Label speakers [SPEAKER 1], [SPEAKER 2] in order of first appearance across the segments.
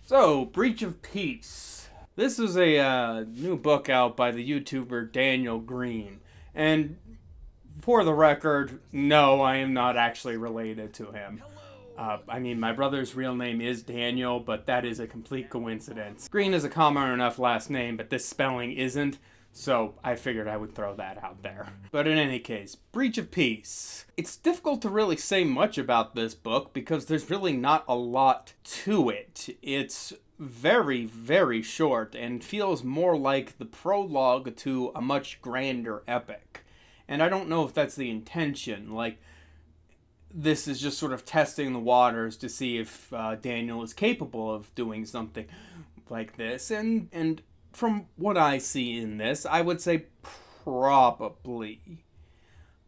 [SPEAKER 1] So, Breach of Peace. This is a new book out by the YouTuber Danial Greene. And for the record, no, I am not actually related to him. My brother's real name is Daniel, but that is a complete coincidence. Green is a common enough last name, but this spelling isn't, so I figured I would throw that out there. But in any case, Breach of Peace. It's difficult to really say much about this book because there's really not a lot to it. It's very, very short and feels more like the prologue to a much grander epic. And I don't know if that's the intention. This is just sort of testing the waters to see if Daniel is capable of doing something like this. And from what I see in this, I would say probably.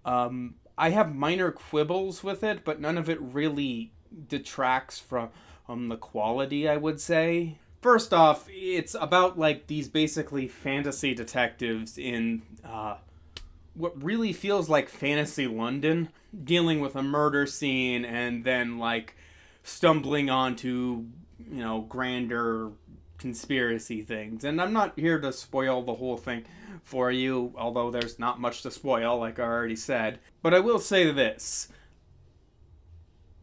[SPEAKER 1] I have minor quibbles with it, but none of it really detracts from the quality, I would say. First off, it's about these basically fantasy detectives in what really feels like fantasy London, dealing with a murder scene and then stumbling onto, grander conspiracy things. And I'm not here to spoil the whole thing for you, although there's not much to spoil, like I already said. But I will say this.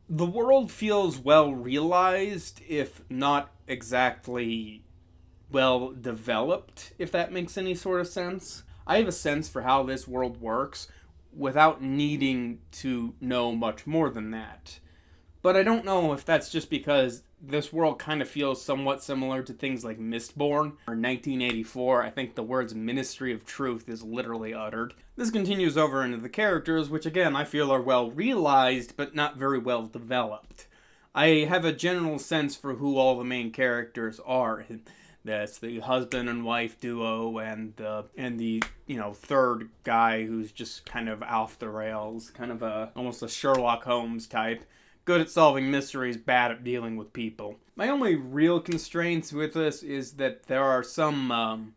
[SPEAKER 1] The world feels well realized, if not exactly well developed, if that makes any sort of sense. I have a sense for how this world works without needing to know much more than that. But I don't know if that's just because this world kind of feels somewhat similar to things like Mistborn or 1984. I think the words Ministry of Truth is literally uttered. This continues over into the characters, which again I feel are well realized but not very well developed. I have a general sense for who all the main characters are. That's the husband and wife duo and the third guy who's just kind of off the rails, kind of almost a Sherlock Holmes type. Good at solving mysteries, bad at dealing with people. My only real constraints with this is that there are some,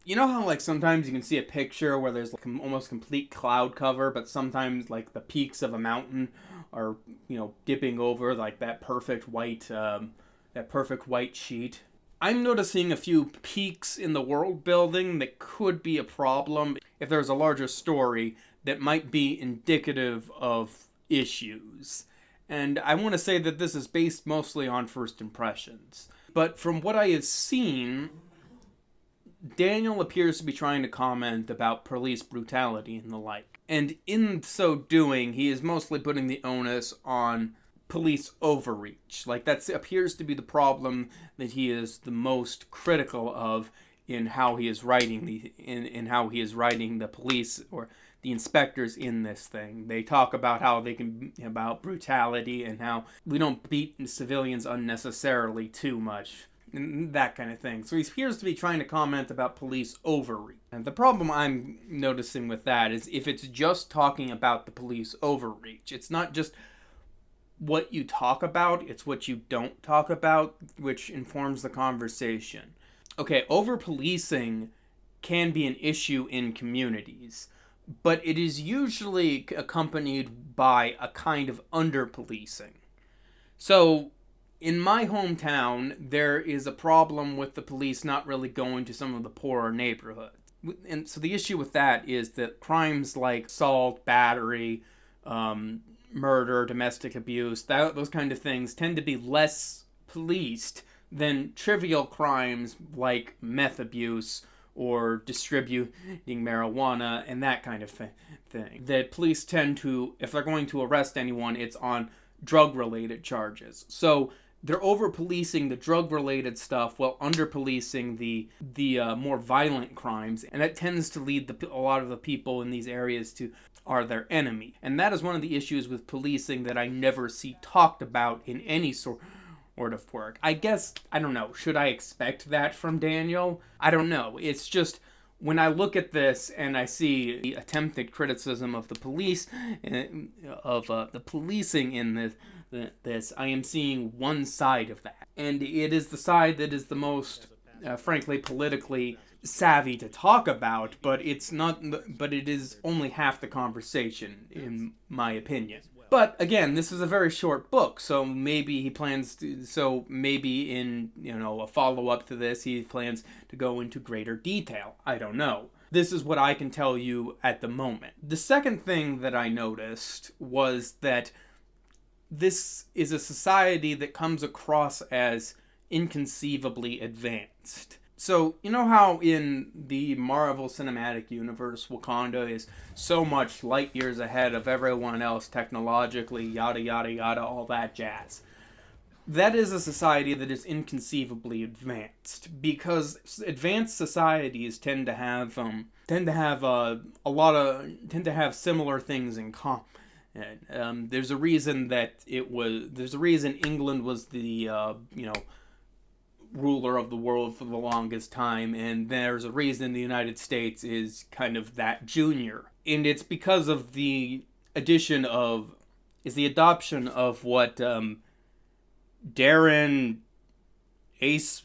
[SPEAKER 1] you know how sometimes you can see a picture where there's almost complete cloud cover, but sometimes the peaks of a mountain are, dipping over that perfect white sheet. I'm noticing a few peaks in the world building that could be a problem if there's a larger story that might be indicative of issues. And I want to say that this is based mostly on first impressions. But from what I have seen, Daniel appears to be trying to comment about police brutality and the like. And in so doing, he is mostly putting the onus on police overreach. That appears to be the problem that he is the most critical of in how he is writing the police or the inspectors in this thing. They talk about how about brutality and how we don't beat civilians unnecessarily too much. And that kind of thing. So he appears to be trying to comment about police overreach. And the problem I'm noticing with that is if it's just talking about the police overreach, it's not just what you talk about, it's what you don't talk about, which informs the conversation. Okay, over-policing can be an issue in communities, but it is usually accompanied by a kind of under-policing. So, in my hometown, there is a problem with the police not really going to some of the poorer neighborhoods. And so the issue with that is that crimes like assault, battery, murder, domestic abuse, those kind of things tend to be less policed than trivial crimes like meth abuse or distributing marijuana and that kind of thing. That police tend to, if they're going to arrest anyone, it's on drug-related charges. So they're over-policing the drug-related stuff while under-policing the more violent crimes, and that tends to lead a lot of the people in these areas to are their enemy. And that is one of the issues with policing that I never see talked about in any sort of work. I guess, I don't know, should I expect that from Daniel? I don't know. It's just, when I look at this and I see the attempted criticism of the police, of the policing in this, I am seeing one side of that. And it is the side that is the most, frankly, politically savvy to talk about, but it is only half the conversation, in my opinion. But again, this is a very short book, so maybe he plans to. So maybe in a follow up to this, he plans to go into greater detail. I don't know. This is what I can tell you at the moment. The second thing that I noticed was that this is a society that comes across as inconceivably advanced. So, you know how in the Marvel Cinematic Universe, Wakanda is so much light years ahead of everyone else technologically, yada yada yada, all that jazz. That is a society that is inconceivably advanced, because advanced societies tend to have similar things in common. There's a reason England was the ruler of the world for the longest time, and there's a reason the United States is kind of that junior. And it's because of the adoption of what Darren Ace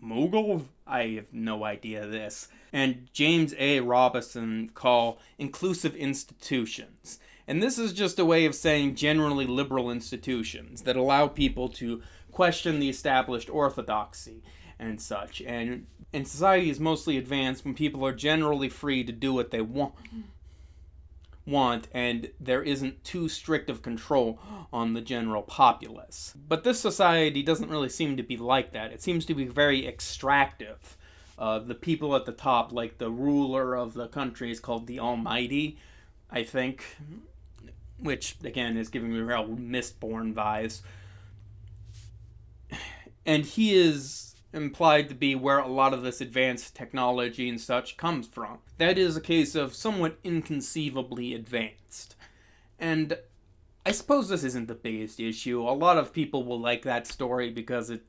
[SPEAKER 1] Mughal, I have no idea this, and James A. Robinson call inclusive institutions. And this is just a way of saying generally liberal institutions that allow people to question the established orthodoxy and such. And society is mostly advanced when people are generally free to do what they want, and there isn't too strict of control on the general populace. But this society doesn't really seem to be like that. It seems to be very extractive. The people at the top, like the ruler of the country, is called the Almighty, I think, which again is giving me real Mistborn vibes. And he is implied to be where a lot of this advanced technology and such comes from. That is a case of somewhat inconceivably advanced. And I suppose this isn't the biggest issue. A lot of people will like that story because it,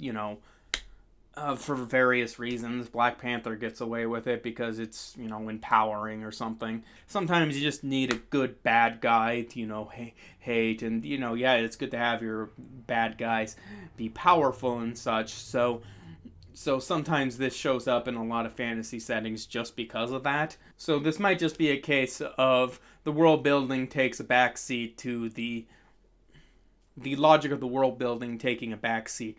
[SPEAKER 1] for various reasons. Black Panther gets away with it because it's, empowering or something. Sometimes you just need a good bad guy to, hate. And, it's good to have your bad guys be powerful and such. So sometimes this shows up in a lot of fantasy settings just because of that. So this might just be a case of the world building takes a backseat to the logic of the world building taking a backseat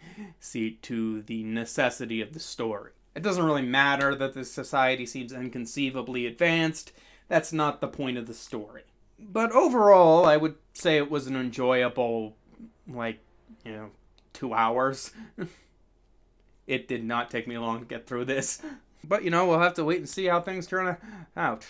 [SPEAKER 1] to the necessity of the story. It doesn't really matter that this society seems inconceivably advanced. That's not the point of the story. But overall, I would say it was an enjoyable, 2 hours. It did not take me long to get through this. But, we'll have to wait and see how things turn out.